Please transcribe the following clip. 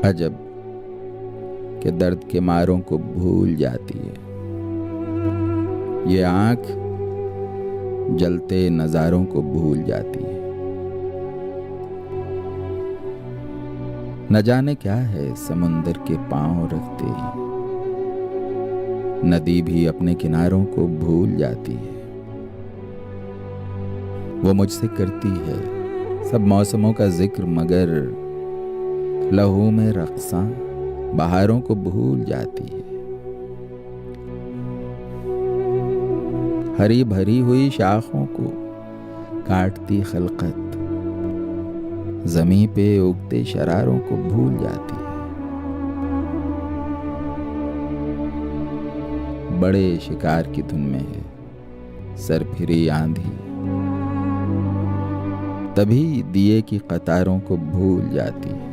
अजब के दर्द के मारों को भूल जाती है ये आँख, जलते नजारों को भूल जाती है। न जाने क्या है समुंदर के पांव रखते ही नदी भी अपने किनारों को भूल जाती है। वो मुझसे करती है सब मौसमों का जिक्र, मगर लहू में रक्सां बहारों को भूल जाती है। हरी भरी हुई शाखों को काटती खलकत ज़मीं पे उगते शरारों को भूल जाती है। बड़े शिकार की धुन में है सरफिरी आंधी, तभी दिए की कतारों को भूल जाती है।